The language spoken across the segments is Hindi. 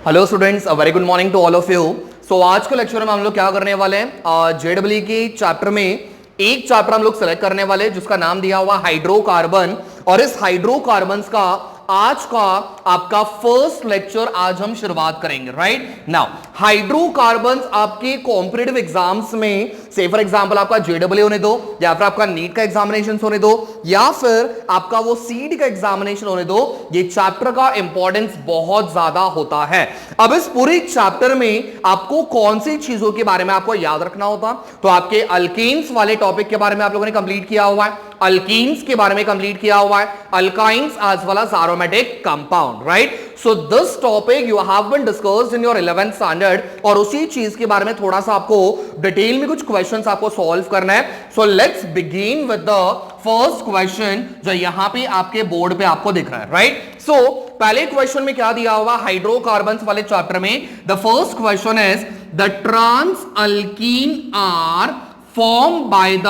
Hello students, a very good morning to all of you. So आज के लेक्चर में हम लोग क्या करने वाले हैं, जेडब्ल्यू के चैप्टर में एक चैप्टर हम लोग सेलेक्ट करने वाले हैं जिसका नाम दिया हुआ हाइड्रोकार्बन। और इस हाइड्रोकार्बन्स का आज का आपका फर्स्ट लेक्चर आज हम शुरुआत करेंगे। राइट नाउ हाइड्रोकार्बन्स आपके कॉम्पिटिटिव एग्जाम्स में से फॉर एग्जांपल आपका जेडब्ल्यू होने दो, या फिर आपका नीट का एग्जामिनेशन होने दो, या फिर आपका वो सीडी का एग्जामिनेशन होने दो, ये चैप्टर का इंपॉर्टेंस बहुत ज्यादा होता है। अब इस पूरे चैप्टर में आपको कौन सी चीजों के बारे में आपको याद रखना होता, तो आपके अल्केन्स वाले टॉपिक के बारे में आप लोगों ने कंप्लीट किया हुआ है, अल्कीन्स के बारे में कंप्लीट किया हुआ है, alkynes as well as aromatic compound. Right, so this topic you have been discussed in your 11th standard, और उसी चीज के बारे में थोड़ा सा आपको डिटेल में कुछ क्वेश्चंस आपको सॉल्व करना है। So let's begin with the first question जो यहां पे आपके बोर्ड पे आपको दिख रहा है। राइट, सो पहले क्वेश्चन में क्या दिया हुआ हाइड्रोकार्बन्स वाले चैप्टर में, the first question is the trans alkene are form by the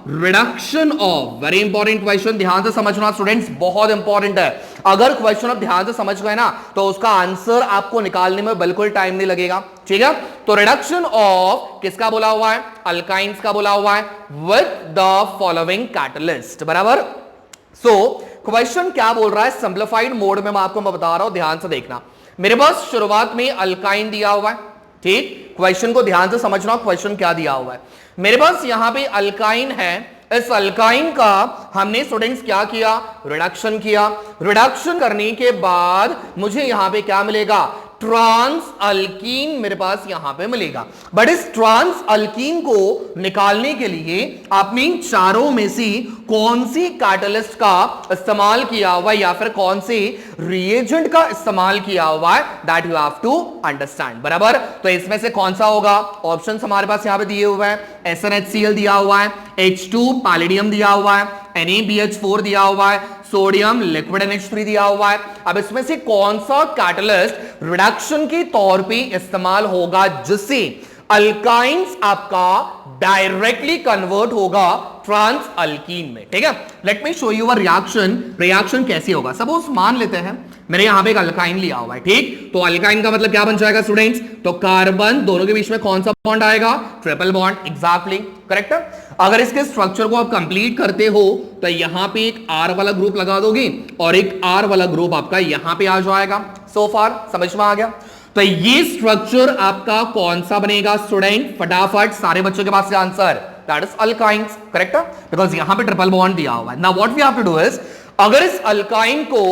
reduction of, very important question, ध्यान से समझना स्टूडेंट्स, बहुत इंपॉर्टेंट है। अगर क्वेश्चन आप ध्यान से समझ गए ना तो उसका आंसर आपको निकालने में बिल्कुल टाइम नहीं लगेगा। ठीक है, तो रिडक्शन ऑफ किसका बोला हुआ है, अल्काइंस का बोला हुआ है, विद द फॉलोइंग कैटलिस्ट। बराबर, सो क्वेश्चन क्या बोल रहा है, सिंप्लीफाइड मोड में मैं आपको बता रहा हूं, ध्यान से देखना। मेरे पास शुरुआत में अल्काइन दिया हुआ है, ठीक, क्वेश्चन को ध्यान से समझना, क्वेश्चन क्या दिया हुआ है। मेरे पास यहां पे अल्काइन है, इस अल्काइन का हमने स्टूडेंट्स क्या किया, रिडक्शन किया। रिडक्शन करने के बाद मुझे यहां पे क्या मिलेगा, ट्रांस अल्कीन मेरे पास यहां पे मिलेगा। बट इस ट्रांस अल्कीन को निकालने के लिए आपने इन चारों में से कौन सी कैटलिस्ट का इस्तेमाल किया हुआ है, या फिर कौन से रिएजेंट का इस्तेमाल किया हुआ है, that you have to understand. बराबर, तो इसमें से कौन सा होगा, ऑप्शंस हमारे पास यहां पे दिए हुए हैं, SnHCl दिया हुआ है, H2 पैलेडियम दिया हुआ है, NaBH4 दिया हुआ है, सोडियम लिक्विड NH3 दिया हुआ है। अब इसमें से कौन सा कैटलिस्ट रिडक्शन के तौर पे इस्तेमाल होगा जिससे अल्काइंस आपका डायरेक्टली कन्वर्ट होगा ट्रांस अल्कीन में। ठीक है, let me show you a reaction. Reaction कैसे होगा, सपोज मान लेते हैं मैंने यहां पे एक अल्काइन लिया हुआ है, ठीक, तो अल्काइन का मतलब क्या बन जाएगा स्टूडेंट्स, तो कार्बन दोनों के बीच में कौन सा बॉन्ड आएगा, ट्रिपल बॉन्ड। एग्जैक्टली करेक्ट है। अगर इसके स्ट्रक्चर को आप कंप्लीट करते हो तो यहां पे एक R वाला ग्रुप लगा दोगे और एक R वाला ग्रुप आपका यहां पे आ जाएगा। सो फार समझ में आ गया। तो ये स्ट्रक्चर आपका कौन सा बनेगा स्टूडेंट, फटाफट सारे बच्चों के पास answer, that is alkynes. Correct है, बिकॉज यहां पे ट्रिपल बॉन्ड दिया हुआ है। Now what we have to do is, अगर इस अल्काइन को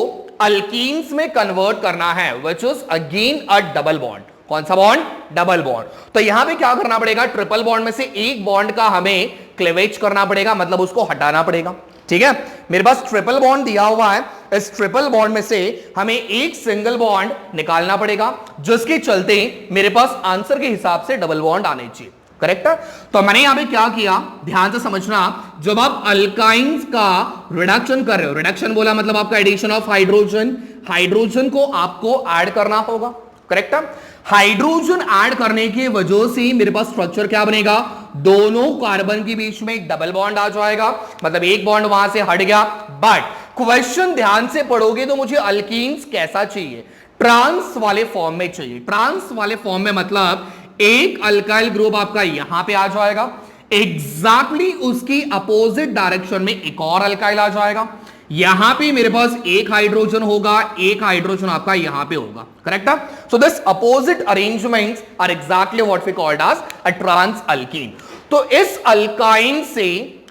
अल्कीन्स में कन्वर्ट करना है, which is again a double bond. कौन सा बॉन्ड, डबल बॉन्ड। तो यहां पे क्या करना पड़ेगा, ट्रिपल बॉन्ड में से एक बॉन्ड का हमें क्लेवेज करना पड़ेगा, मतलब उसको हटाना पड़ेगा। ठीक है, मेरे पास ट्रिपल बॉन्ड दिया हुआ है, इस ट्रिपल बॉन्ड में से हमें एक सिंगल बॉन्ड निकालना पड़ेगा, जिसके चलते मेरे पास आंसर के हिसाब से डबल बॉन्ड आने चाहिए। करेक्ट है, तो मैंने यहां पे क्या किया, ध्यान से समझना, जब आप अल्काइंस का रिडक्शन कर रहे हो, रिडक्शन बोला मतलब आपका एडिशन ऑफ हाइड्रोजन, हाइड्रोजन को आपको ऐड करना होगा। करेक्ट है, हाइड्रोजन ऐड करने की वजह से मेरे पास स्ट्रक्चर क्या बनेगा, दोनों कार्बन के बीच में एक डबल बॉन्ड आ जाएगा, मतलब एक बॉन्ड वहां से हट गया। बट क्वेश्चन ध्यान से पढ़ोगे तो मुझे अल्कीन्स कैसा चाहिए, ट्रांस वाले फॉर्म में चाहिए। ट्रांस वाले फॉर्म में मतलब एक अल्काइल ग्रुप आपका यहां पे आ जाएगा, एग्जैक्टली उसकी अपोजिट डायरेक्शन में एक और अल्काइल आ जाएगा, यहां पे मेरे पास एक हाइड्रोजन होगा, एक हाइड्रोजन आपका यहां पे होगा। करेक्ट है, so this opposite arrangements are exactly what we called as a trans alkene. तो इस अल्काइन से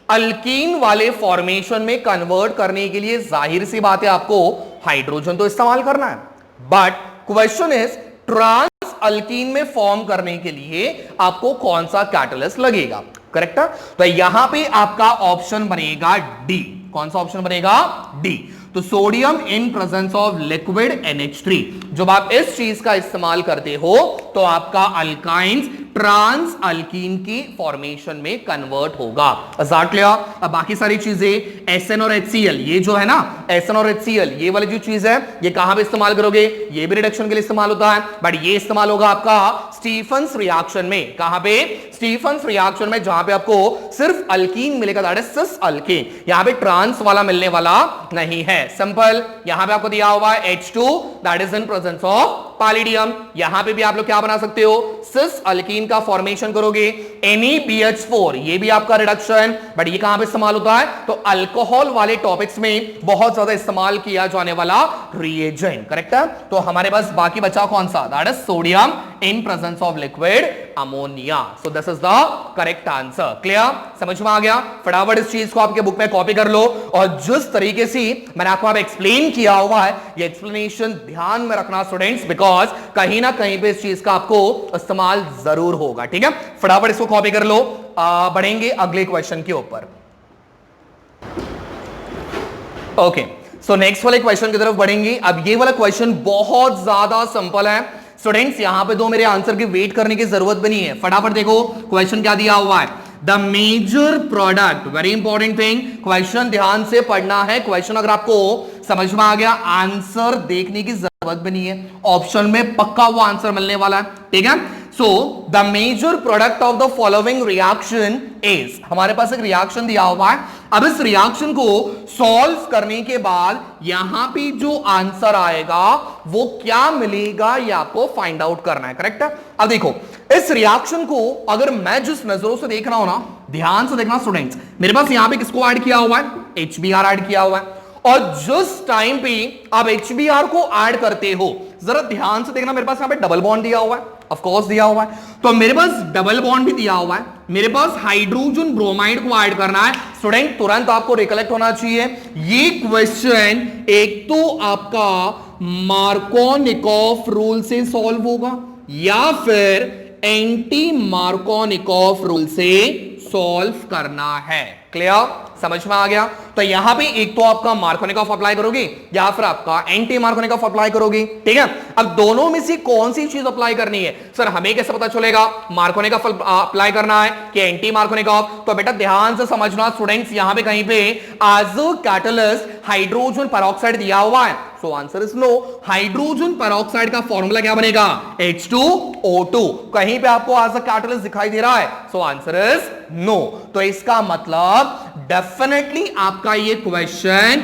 अल्कीन वाले फॉर्मेशन में कन्वर्ट करने के लिए जाहिर सी बात है आपको हाइड्रोजन तो इस्तेमाल करना है, but question is trans alkene में फॉर्म करने के लिए आपको कौन सा कैटलिस्ट लगेगा। करेक्ट है, तो यहां पे आपका ऑप्शन बनेगा डी। कौन सा ऑप्शन बनेगा, डी। तो sodium in presence of liquid NH3, जब आप इस चीज का इस्तेमाल करते हो तो आपका अल्काइंस ट्रांस अल्कीन की फॉर्मेशन में कन्वर्ट होगा। अब बाकी सारी चीजें Sn और HCl, ये जो है ना Sn और HCl, ये वाली जो चीज है ये कहां पे इस्तेमाल करोगे, ये भी रिडक्शन के लिए इस्तेमाल होता है, बट ये इस्तेमाल होगा आपका स्टीफन्स रिएक्शन में। कहां पे, स्टीफंस रिएक्शन में जहां पे आपको सिर्फ अल्कीन मिलेगा, दैट इज सिस अल्कीन, यहां पे ट्रांस वाला मिलने वाला नहीं है। सिंपल, यहां पे आपको दिया हुआ है H2 that is in presence of palladium. यहां पे भी आप लोग क्या बना सकते हो, सिस अल्कीन का फॉर्मेशन करोगे, NeBH4, ये भी आपका रिडक्शन, बट ये कहां पे इस्तेमाल होता है, तो अल्कोहल वाले टॉपिक्स में बहुत ज्यादा इस्तेमाल किया जाने वाला रिएजेंट, करेक्ट है। तो हमारे पास बाकी बचा कौन सा, that is sodium in presence of liquid ammonia. So this is the correct answer. Clear, समझ में आ गया। फटाफट इस चीज को आपके बुक में कॉपी कर लो, और जिस तरीके से मैंने आपको अब एक्सप्लेन किया हुआ है, ये एक्सप्लेनेशन ध्यान में रखना स्टूडेंट्स, बिकॉज कहीं ना कहीं पे इस चीज का आपको इस्तेमाल जरूर होगा। ठीक है, फटाफट इसको कॉपी कर लो। बढ़ेंगे अगले क्वेश्चन के ऊपर। ओके, सो नेक्स्ट वाले क्वेश्चन की तरफ बढ़ेंगे। अब ये वाला क्वेश्चन बहुत ज्यादा सिंपल है स्टूडेंट्स, यहां पे दो मेरे आंसर की वेट करने की जरूरत भी नहीं है। फटाफट देखो क्वेश्चन क्या दिया हुआ है, the major product, very important thing, question ध्यान से पढ़ना है। क्वेश्चन अगर आपको समझ में आ गया, आंसर देखने की जरूरत भी नहीं है, ऑप्शन में पक्का वो आंसर मिलने वाला है। ठीक है, so the major product of the following reaction is, हमारे पास एक रिएक्शन दिया हुआ है। अब इस रिएक्शन को सॉल्व करने के बाद यहां पे जो आंसर आएगा वो क्या मिलेगा, ये आपको फाइंड आउट करना है, करेक्ट है। अब देखो इस रिएक्शन को अगर मैं जिस नजरों से देख रहा हूं ना, ध्यान से देखना स्टूडेंट्स, मेरे पास यहां पे किसको ऐड किया हुआ है, HBr ऐड किया हुआ है, और जिस टाइम पे आप HBr को ऐड करते हो, जरा ध्यान से देखना, मेरे पास यहां पे डबल बॉन्ड दिया हुआ है, ऑफ कोर्स दिया हुआ है, तो मेरे पास डबल बॉन्ड भी दिया हुआ है, मेरे पास हाइड्रोजन ब्रोमाइड को ऐड करना है। स्टूडेंट तुरंत आपको रिकलेक्ट होना चाहिए, ये क्वेश्चन एक तो आपका मार्कोनिकॉफ रूल से सॉल्व होगा, या फिर एंटी मार्कोनिकॉफ रूल से सॉल्व करना है। क्लियर, समझ में आ गया। तो यहां पे एक तो आपका मार्कोनिकॉफ अप्लाई करोगे, या फिर आपका एंटी मार्कोनिकॉफ अप्लाई करोगे। ठीक है, अब दोनों में से कौन सी चीज अप्लाई करनी है, सर हमें कैसे पता चलेगा मार्कोनिकॉफ अप्लाई करना है कि एंटी मार्कोनिकॉफ। तो बेटा ध्यान से समझना स्टूडेंट्स, यहां पे कहीं पे as a catalyst hydrogen peroxide दिया हुआ है, so answer is no. Hydrogen peroxide का फॉर्मूला क्या बनेगा, H2O2। कहीं पे आपको एज अ कैटलिस्ट दिखाई दे रहा है, सो आंसर इज नो। तो इसका मतलब डेफिनेटली आपका ये क्वेश्चन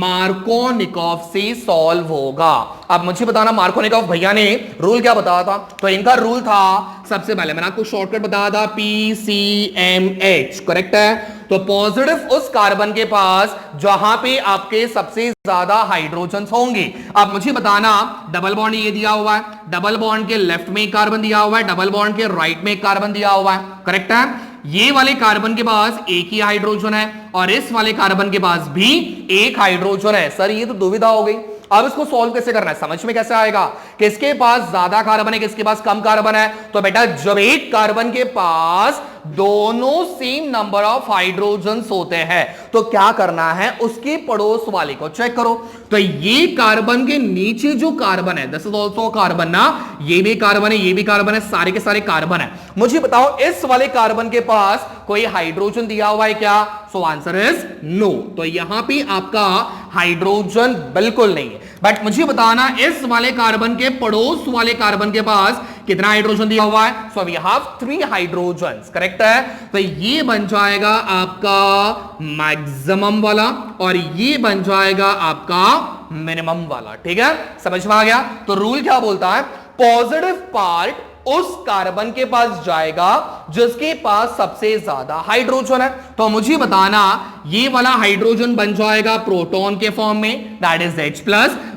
मार्कोनिकॉफ से सॉल्व होगा। अब मुझे बताना मार्कोनिकॉफ भैया ने रूल क्या बताया था, तो इनका रूल था, सबसे पहले मैंने आपको शॉर्टकट बताया था PCMH, करेक्ट है। तो पॉजिटिव उस कार्बन के पास जहां पे आपके सबसे ज्यादा हाइड्रोजन होंगे। अब मुझे बताना डबल बॉन्ड ये दिया हुआ है, डबल बॉन्ड के लेफ्ट में एक कार्बन दिया हुआ है, डबल बॉन्ड के राइट में एक कार्बन दिया हुआ है, करेक्ट है। ये वाले कार्बन के पास एक ही हाइड्रोजन है, और इस वाले कार्बन के पास भी एक हाइड्रोजन है। सर ये तो दुविधा हो गई, अब इसको सॉल्व कैसे करना है, समझ में कैसे आएगा, किसके पास ज्यादा कार्बन है, किसके पास कम कार्बन है। तो बेटा जब एक कार्बन के पास दोनों सेम नंबर ऑफ हाइड्रोजन्स होते हैं, तो क्या करना है, उसके पड़ोस वाले को चेक करो। तो ये कार्बन के नीचे जो कार्बन है, दिस इज आल्सो कार्बन ना, ये भी कार्बन है, ये भी कार्बन है, सारे के सारे कार्बन है। मुझे बताओ इस वाले कार्बन के पास कोई हाइड्रोजन दिया हुआ है क्या, सो आंसर इज नो। तो यहां पे आपका हाइड्रोजन बिल्कुल नहीं है। बट मुझे बताना इस वाले कार्बन के पड़ोस वाले कार्बन के पास कितना हाइड्रोजन दिया हुआ है, so we have 3 hydrogens, correct है। तो ये बन जाएगा आपका मैक्सिमम वाला, और ये बन जाएगा आपका मिनिमम वाला। ठीक है, समझ में आ गया। तो रूल क्या बोलता है, पॉजिटिव पार्ट उस कार्बन के पास जाएगा जिसके पास सबसे ज्यादा हाइड्रोजन है। तो मुझे बताना ये वाला हाइड्रोजन बन जाएगा प्रोटॉन के फॉर्म में, that is H+,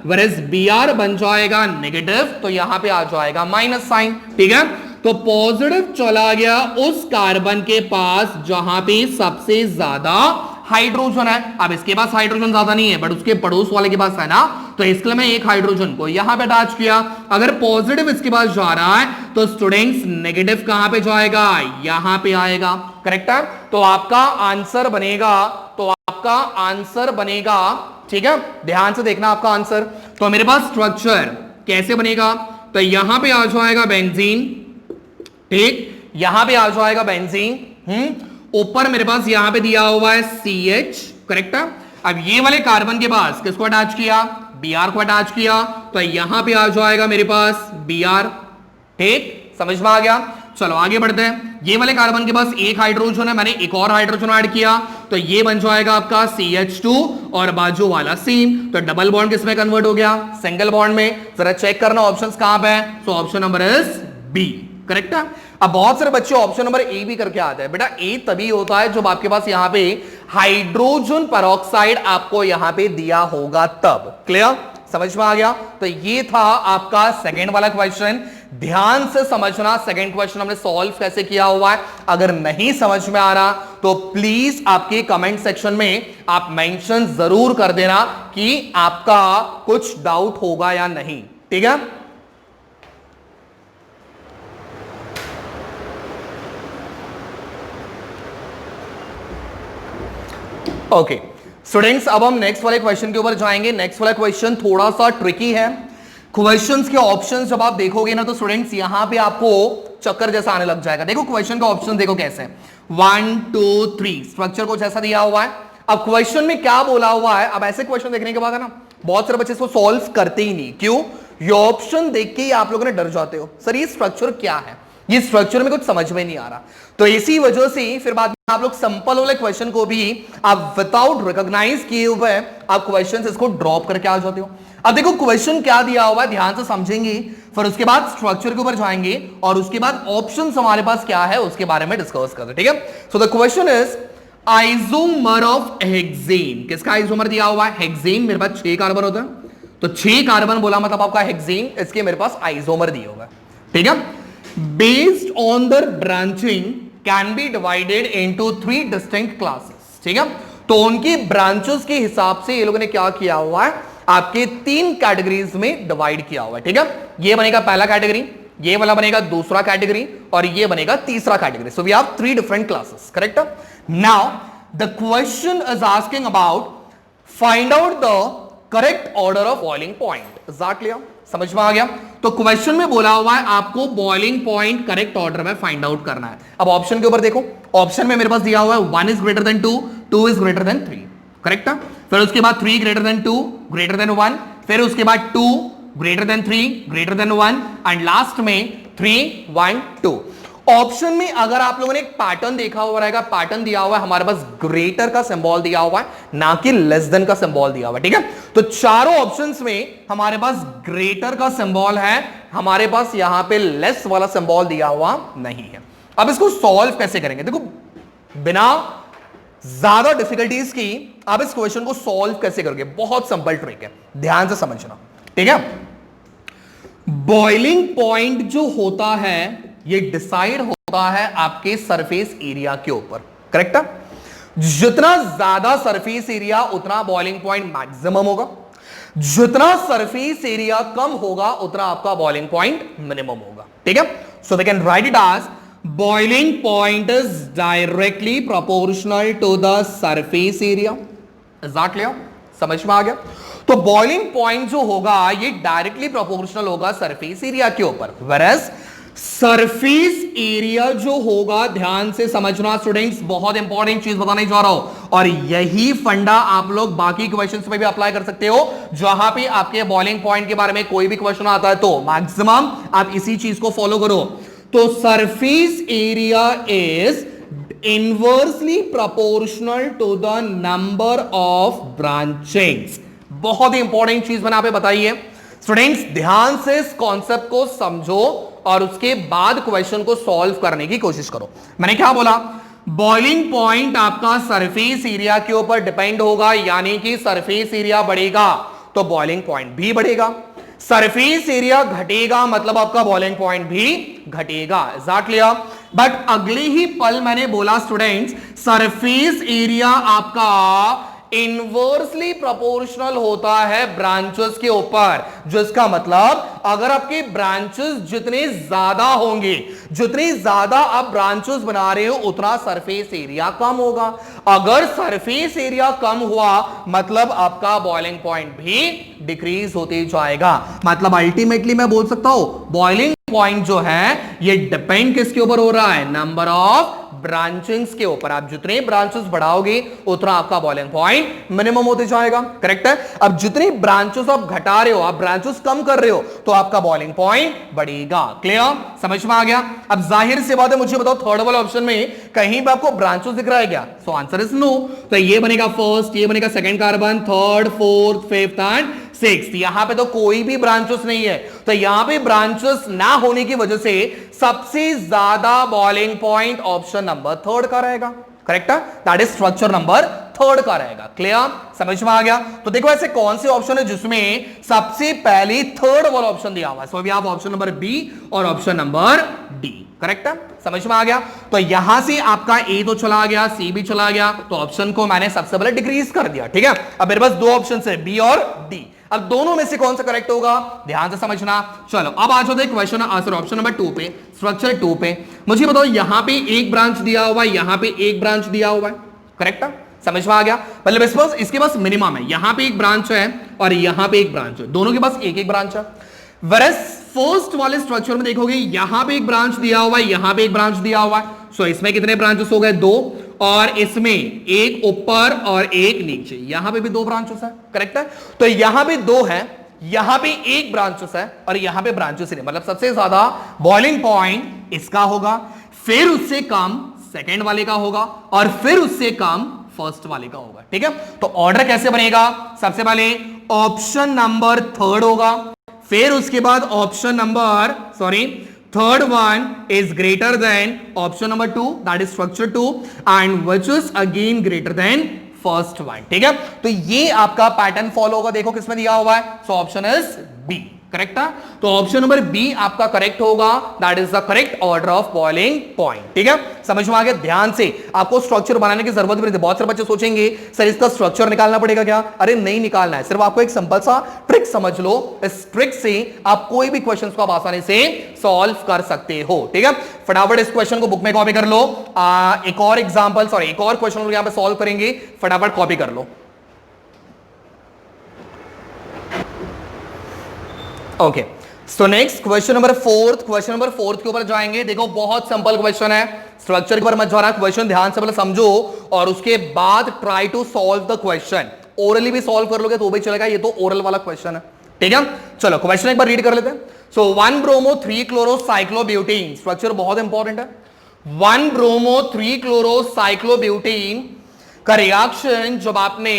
whereas Br बन जाएगा नेगेटिव, तो यहां पे आ जाएगा माइनस साइन। ठीक है, तो पॉजिटिव चला गया उस कार्बन के पास जहां पे सबसे ज्यादा हाइड्रोजन है। अब इसके पास हाइड्रोजन ज्यादा नहीं है, बट उसके पड़ोस वाले के पास है ना, तो इसके लिए मैं एक हाइड्रोजन को यहां पे अटैच किया। अगर पॉजिटिव इसके पास जा रहा है, तो स्टूडेंट्स नेगेटिव कहां पे जाएगा, यहां पे आएगा, करेक्ट है। तो आपका आंसर बनेगा, ठीक है, ध्यान से देखना आपका आंसर। तो मेरे पास स्ट्रक्चर कैसे बनेगा, तो यहां पे आ जाएगा बेंजीन, ठीक, यहां पे आ जाएगा बेंजीन, ऊपर मेरे पास यहां पे दिया हुआ है CH, करेक्ट है। अब ये वाले कार्बन के पास किसको अटैच किया, Br को अटैच किया, तो यहां पे आ जाएगा मेरे पास Br, ठीक, समझ में आ गया। चलो आगे बढ़ते हैं। ये वाले कार्बन के पास एक हाइड्रोजन है, मैंने एक और हाइड्रोजन ऐड किया, तो ये बन जाएगा आपका CH2 और बाजू वाला सीन, तो डबल बॉन्ड किसमें कन्वर्ट हो गया? सिंगल बॉन्ड में। जरा चेक करना ऑप्शंस कहां पे है, so option number is B, correct है। अब बहुत सारे बच्चे ऑप्शन नंबर ए भी करके आते हैं, बेटा ए तभी होता है जब आपके पास यहां पे हाइड्रोजन पेरोक्साइड आपको यहां पे दिया होगा तब। क्लियर, समझ में आ गया? तो ये था आपका सेकंड वाला क्वेश्चन। ध्यान से समझना, सेकंड क्वेश्चन हमने सॉल्व कैसे किया हुआ है। अगर नहीं समझ में आ रहा तो प्लीज आपके कमेंट सेक्शन में आप मेंशन जरूर कर देना कि आपका कुछ डाउट होगा या नहीं, ठीक है। ओके स्टूडेंट्स, अब हम नेक्स्ट वाले क्वेश्चन के ऊपर जाएंगे। नेक्स्ट वाला क्वेश्चन थोड़ा सा ट्रिकी है। क्वेश्चंस के ऑप्शंस जब आप देखोगे ना तो स्टूडेंट्स यहां पे आपको चक्कर जैसा आने लग जाएगा। देखो क्वेश्चन का ऑप्शन देखो कैसे, 1 2 3 स्ट्रक्चर कुछ ऐसा दिया हुआ है। अब क्वेश्चन में क्या बोला हुआ है, अब ऐसे क्वेश्चन देखने के बाद है ना बहुत सारे बच्चे इसको सॉल्व करते ही नहीं। क्यों? ये ऑप्शन देख के ही आप लोगों ने डर जाते हो, सर ये स्ट्रक्चर क्या है, ये स्ट्रक्चर में कुछ समझ में नहीं आ रहा। तो इसी वजह से फिर बाद में आप लोग सिंपल वाले क्वेश्चन को भी आप विदाउट रिकॉग्नाइज किए हुए आप क्वेश्चन इसको ड्रॉप करके आ जाते हो। अब देखो क्वेश्चन क्या दिया हुआ है, ध्यान से समझेंगे, फिर उसके बाद स्ट्रक्चर के ऊपर जाएंगे और उसके बाद ऑप्शंस हमारे पास क्या है उसके बारे में डिस्कस करते हैं, ठीक है। So the question is isomer of hexane. किसका आइसोमर दिया हुआ है? हेक्सेन। मेरे पास 6 कार्बन होता है, तो 6 कार्बन बोला मतलब आपका हेक्सेन, इसके मेरे पास आइसोमर दिया हुआ है, ठीक है। Based on the branching can be divided into 3 distinct classes, ठीक है। तो उनकी ब्रांचेस के हिसाब से ये लोगों ने क्या किया हुआ है, आपके 3 कैटेगरीज में डिवाइड किया हुआ है, ठीक है। ये बनेगा पहला कैटेगरी, ये वाला बनेगा दूसरा कैटेगरी और ये बनेगा तीसरा category. So we have 3 different classes, correct. Now the question is asking about find out the correct order of boiling point. Is that clear? समझ में आ गया? तो क्वेश्चन में बोला हुआ है आपको बॉइलिंग पॉइंट करेक्ट ऑर्डर में फाइंड आउट करना है। अब ऑप्शन के ऊपर देखो, ऑप्शन में मेरे पास दिया हुआ है 1 is greater than 2, 2 is greater than 3, correct है। फिर उसके बाद 3 ग्रेटर देन 2, ग्रेटर देन 1, फिर उसके बाद 2 greater than 3, greater than 1 and last में 3 1 2। ऑप्शन में अगर आप लोगों ने एक पैटर्न देखा हुआ रहेगा, पैटर्न दिया हुआ है हमारे पास ग्रेटर का सिंबल दिया हुआ है, ना कि लेस देन का सिंबल दिया हुआ है, ठीक है। तो चारों ऑप्शंस में हमारे पास ग्रेटर का सिंबल है, हमारे पास यहां पे लेस वाला सिंबल दिया हुआ नहीं है। अब इसको सॉल्व कैसे करेंगे? देखो बिना ज्यादा डिफिकल्टीज की आप इस क्वेश्चन को सॉल्व कैसे करोगे, बहुत सिंपल ट्रिक है, ध्यान से समझना, ठीक है। बॉइलिंग पॉइंट जो होता है ये डिसाइड होता है आपके सरफेस एरिया के ऊपर, करेक्ट है। जितना ज्यादा सरफेस एरिया उतना बॉइलिंग पॉइंट मैक्सिमम होगा, जितना सरफेस एरिया कम होगा उतना आपका बॉइलिंग पॉइंट मिनिमम होगा, ठीक है। So they can write it as boiling point is directly proportional to the surface area. Is that clear? समझ में आ गया? तो बॉइलिंग पॉइंट जो होगा ये डायरेक्टली प्रोपोर्शनल होगा सरफेस एरिया के ऊपर, वेयरएज सरफेस एरिया जो होगा, ध्यान से समझना स्टूडेंट्स, बहुत इंपॉर्टेंट चीज बताने जा रहा हूं और यही फंडा आप लोग बाकी क्वेश्चंस में भी अप्लाई कर सकते हो। जहां पे आपके बॉइलिंग पॉइंट के बारे में कोई भी क्वेश्चन आता है तो मैक्सिमम आप इसी चीज को फॉलो करो। तो surface area is inversely proportional to the number of branchings. बहुत ही इंपॉर्टेंट चीज मैंने आप बताई है स्टूडेंट्स, ध्यान से इस कॉन्सेप्ट को समझो और उसके बाद क्वेश्चन को सॉल्व करने की कोशिश करो। मैंने क्या बोला? बॉइलिंग पॉइंट आपका सरफेस एरिया के ऊपर डिपेंड होगा, यानी कि सरफेस एरिया बढ़ेगा तो बॉइलिंग पॉइंट भी बढ़ेगा, सरफेस एरिया घटेगा मतलब आपका बॉइलिंग पॉइंट भी घटेगा। Is that clear? बट अगले ही पल मैंने बोला स्टूडेंट्स सरफेस एरिया आपका इनवर्सली प्रोपोर्शनल होता है ब्रांचेस के ऊपर, जिसका मतलब अगर आपके ब्रांचेस जितने ज्यादा होंगे, जितनी ज्यादा आप ब्रांचेस बना रहे हो उतना सरफेस एरिया कम होगा। अगर सरफेस एरिया कम हुआ मतलब आपका बॉइलिंग पॉइंट भी डिक्रीज होते जाएगा। मतलब अल्टीमेटली मैं बोल सकता हूं बॉइलिंग पॉइंट जो है ये डिपेंड किसके ऊपर हो रहा है? नंबर ऑफ ब्रांचिंग्स के ऊपर। आप जितने ब्रांचेस बढ़ाओगे उतना आपका बॉइलिंग पॉइंट मिनिमम होते जाएगा। करेक्ट है। अब जितनी ब्रांचेस आप घटा रहे हो, आप ब्रांचेस कम कर रहे हो, तो आपका बॉइलिंग पॉइंट बढ़ेगा। क्लियर, समझ में आ गया। अब जाहिर सी बात है, मुझे बताओ थर्ड वाले ऑप्शन में कहीं पे आपको ब्रांचेस दिख रहा है क्या? So answer is no. तो ये बनेगा फर्स्ट, ये बनेगा second carbon, third, fourth, fifth and sixth. यहां पे तो कोई भी ब्रांचेस नहीं है, तो यहां पे ब्रांचेस ना होने की वजह से सबसे ज्यादा boiling point option number third का रहेगा। करेक्ट है, that is structure number third का रहेगा। क्लियर, समझ में आ गया। तो देखो ऐसे कौन से ऑप्शन है जिसमें सबसे पहले थर्ड वाला ऑप्शन दिया हुआ है? सो अभी आप ऑप्शन नंबर बी और ऑप्शन नंबर डी। करेक्ट है, समझ में आ गया। तो यहां से आपका ए तो चला गया, सी भी चला गया, तो ऑप्शन को मैंने सबसे पहले डिक्रीज कर दिया। ठीक है, अब मेरे पास दो ऑप्शन है, बी और डी। अब दोनों में से कौन सा करेक्ट होगा, ध्यान से समझना। चलो अब आ जाते हैं क्वेश्चन आंसर ऑप्शन नंबर 2 पे, स्ट्रक्चर 2 पे। मुझे बताओ यहां पे एक ब्रांच दिया हुआ है, यहां पे एक ब्रांच दिया हुआ है। करेक्ट है, समझ में आ गया। मतलब इस पास इसके पास मिनिमम है, यहां पे एक ब्रांच है और यहां पे एक ब्रांच है, दोनों के पास एक एक ब्रांच है। वरस फर्स्ट वाले स्ट्रक्चर में देखोगे यहां पे एक ब्रांच दिया हुआ है, यहां पे एक ब्रांच दिया हुआ है। सो इसमें कितने ब्रांचेस हो गए? दो, और इसमें एक ऊपर और एक नीचे, यहां पे भी दो ब्रांचेस है। करेक्ट है, तो यहां पे दो है, यहां पे एक ब्रांचेस है और यहां पे ब्रांचेस नहीं, मतलब सबसे ज्यादा बॉइलिंग पॉइंट इसका होगा, फिर उससे कम सेकेंड वाले का होगा और फिर उससे कम फर्स्ट वाले का होगा। ठीक है, तो ऑर्डर कैसे बनेगा? सबसे पहले ऑप्शन नंबर थर्ड होगा, फिर उसके बाद option number third one is greater than option number 2, that is structure 2, and which is again greater than first one. ठीक है, तो ये आपका पैटर्न फॉलो होगा। देखो किसमें दिया हुआ है, so option is B. Correct है, तो ऑप्शन नंबर बी आपका करेक्ट होगा, that is the correct order of boiling point. ठीक है, समझ में आ गया। ध्यान से, आपको स्ट्रक्चर बनाने की जरूरत भी नहीं। बहुत सारे बच्चे सोचेंगे सर इसका स्ट्रक्चर निकालना पड़ेगा क्या? अरे नहीं निकालना है, सिर्फ आपको एक सिंपल सा ट्रिक समझ लो, इस ट्रिक से आप कोई भी क्वेश्चन को आप आसानी से सॉल्व कर सकते हो। ठीक है, फटाफट इस क्वेश्चन को बुक में कॉपी कर लो। एक और एग्जाम्पल, सॉरी एक और क्वेश्चन यहां पे सॉल्व करेंगे, फटाफट कॉपी कर लो। Okay, so next question number fourth, question number fourth के ऊपर जाएंगे। देखो बहुत सिंपल क्वेश्चन है, स्ट्रक्चर के ऊपर मत जाना, क्वेश्चन ध्यान से पहले समझो और उसके बाद try to solve the question. Orally भी सॉल्व कर लोगे तो भी चलेगा, ये तो ओरल वाला क्वेश्चन है। ठीक है, चलो क्वेश्चन एक बार रीड कर लेते हैं। सो 1 ब्रोमो 3 क्लोरो साइक्लोब्यूटेन, स्ट्रक्चर बहुत इंपॉर्टेंट है। 1 ब्रोमो 3 क्लोरो साइक्लोब्यूटेन का रिएक्शन जब आपने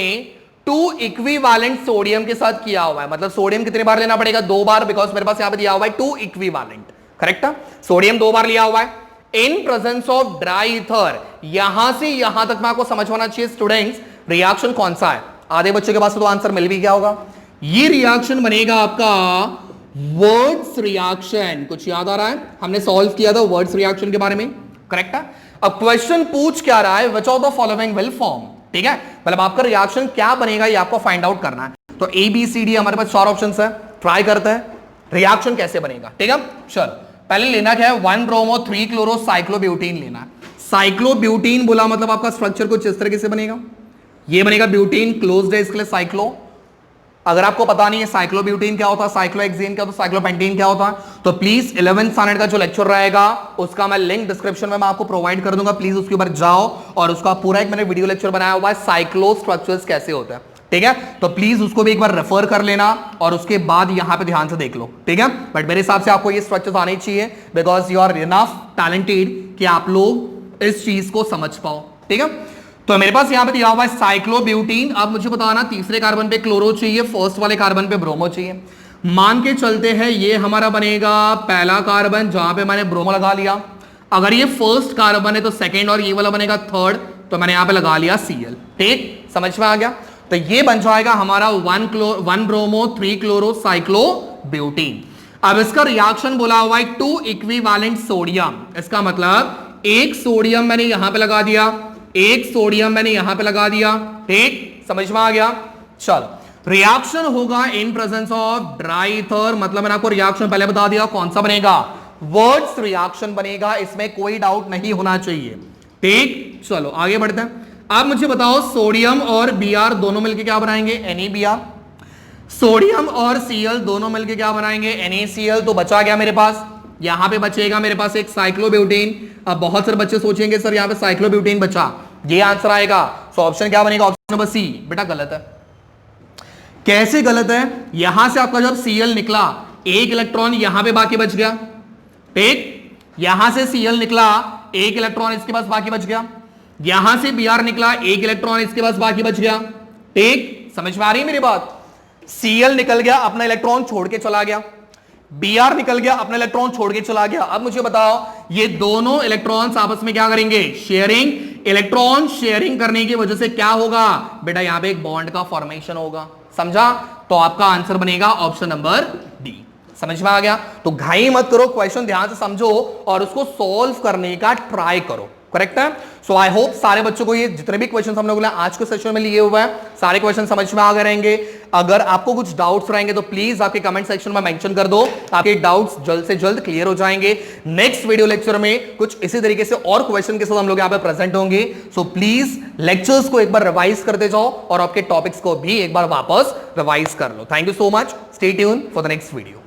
2 इक्विवेलेंट सोडियम के साथ किया हुआ है, मतलब सोडियम कितनी बार लेना पड़ेगा? 2 बार, बिकॉज मेरे पास यहां पे दिया हुआ है 2 इक्विवेलेंट। करेक्ट है, सोडियम 2 बार लिया हुआ है in presence of dry ether. यहां से यहां तक मैं आपको समझवाना चाहिए स्टूडेंट्स, रिएक्शन कौन सा है? आधे बच्चों के पास तो आंसर मिल भी गया होगा। ये रिएक्शन बनेगा आपका वर्ड्स रिएक्शन। कुछ याद आ रहा है? हमने सॉल्व किया था वर्ड्स रिएक्शन के बारे में। करेक्ट है, अब क्वेश्चन पूछ क्या रहा है? Which of the following will form. ठीक है, मतलब आपका रिएक्शन क्या बनेगा ये आपको फाइंड आउट करना है। तो ए बी सी डी हमारे पास 4 ऑप्शंस है, ट्राई करते हैं रिएक्शन कैसे बनेगा। ठीक है, चलो पहले लेना क्या है? 1 ब्रोमो 3 क्लोरो साइक्लोब्यूटेन लेना है। साइक्लोब्यूटेन बोला मतलब आपका स्ट्रक्चर कुछ इस तरीके से बनेगा, ये बनेगा ब्यूटेन क्लोज्ड है, इसके लिए साइक्लो। अगर आपको पता नहीं है साइक्लोब्यूटेन क्या होता है, साइक्लोहेक्सेन क्या होता है, साइक्लोपेंटेन क्या होता है, तो प्लीज 11th स्टैंडर्ड का जो लेक्चर रहेगा उसका मैं लिंक डिस्क्रिप्शन में मैं आपको प्रोवाइड कर दूंगा, प्लीज उसके ऊपर जाओ और उसका पूरा एक मैंने वीडियो लेक्चर बनाया हुआ है साइक्लो स्ट्रक्चर्स कैसे होते हैं। ठीक है, तो प्लीज उसको भी एक बार रेफर कर लेना और उसके बाद यहां पे ध्यान से देख लो। ठीक है, बट मेरे हिसाब से आपको ये स्ट्रक्चर्स आने चाहिए, because you are enough talented कि आप लोग इस चीज को समझ पाओ। ठीक है, तो मेरे पास यहां पे दिया हुआ है साइक्लोब्यूटेन। अब मुझे बताना तीसरे कार्बन पे क्लोरो चाहिए, फर्स्ट वाले कार्बन पे ब्रोमो चाहिए। मान के चलते हैं ये हमारा बनेगा पहला कार्बन जहां पे मैंने ब्रोमो लगा लिया। अगर ये फर्स्ट कार्बन है तो सेकेंड और ये वाला बनेगा थर्ड, तो मैंने यहां पे लगा लिया Cl। ठीक, समझ में आ गया। तो ये बन जाएगा हमारा 1 ब्रोमो 3 क्लोरो साइक्लोब्यूटेन। अब इसका रिएक्शन बोला हुआ है 2 इक्विवेलेंट सोडियम। इसका मतलब एक सोडियम मैंने यहां पे लगा दिया, एक सोडियम मैंने यहां पे लगा दिया। ठीक, समझ में आ गया। चलो रिएक्शन होगा in presence of dry ether, मतलब मैंने आपको रिएक्शन पहले बता दिया कौन सा बनेगा, वर्ड्स रिएक्शन बनेगा, इसमें कोई डाउट नहीं होना चाहिए। ठीक, चलो आगे बढ़ते हैं। अब मुझे बताओ सोडियम और Br दोनों मिलकर क्या बनाएंगे? NaBr। सोडियम और Cl दोनों मिलकर क्या बनाएंगे? NaCl। तो बचा गया मेरे पास यहां पे बचेगा मेरे पास एक साइक्लोब्यूटेन। अब बहुत सारे बच्चे सोचेंगे सर यहां पे साइक्लोब्यूटेन बचा, ये आंसर आएगा। सो ऑप्शन क्या बनेगा? Option number C. बेटा गलत है। कैसे गलत है? यहां से आपका जब Cl निकला, एक इलेक्ट्रॉन यहां पे बाकी बच गया, ठीक। यहां से Cl निकला, एक इलेक्ट्रॉन इसके पास बाकी बच गया। यहां से Br निकला, एक इलेक्ट्रॉन इसके पास बाकी बच गया, ठीक। समझ में आ रही है मेरी बात? Cl निकल गया, अपना इलेक्ट्रॉन छोड़ के चला गया। Br निकल गया, अपना इलेक्ट्रॉन छोड़ के चला गया। अब मुझे बताओ ये दोनों इलेक्ट्रॉन्स आपस में क्या करेंगे? शेयरिंग। इलेक्ट्रॉन शेयरिंग करने की वजह से क्या होगा? बेटा यहां पे एक बॉन्ड का फॉर्मेशन होगा। समझा? तो आपका आंसर बनेगा ऑप्शन नंबर डी। समझ में आ गया? तो घाई मत करो, क्वेश्चन ध्यान से समझो और उसको सॉल्व करने का ट्राई करो। करेक्ट है? सो आई होप सारे बच्चों को ये जितने भी क्वेश्चन हम लोगों ने आज के सेशन में लिए हुए हैं सारे क्वेश्चन समझ में आ गए रहेंगे। अगर आपको कुछ डाउट्स रहेंगे तो प्लीज आपके कमेंट सेक्शन में मेंशन कर दो, आपके डाउट्स जल्द से जल्द क्लियर हो जाएंगे। नेक्स्ट वीडियो लेक्चर में कुछ इसी तरीके से और क्वेश्चन के साथ हम लोग यहाँ पे प्रेजेंट होंगे। सो प्लीज लेक्चर्स को एक बार रिवाइज करते जाओ और आपके टॉपिक्स को भी एक बार वापस रिवाइज कर लो। Thank you so much. Stay tune for the next video.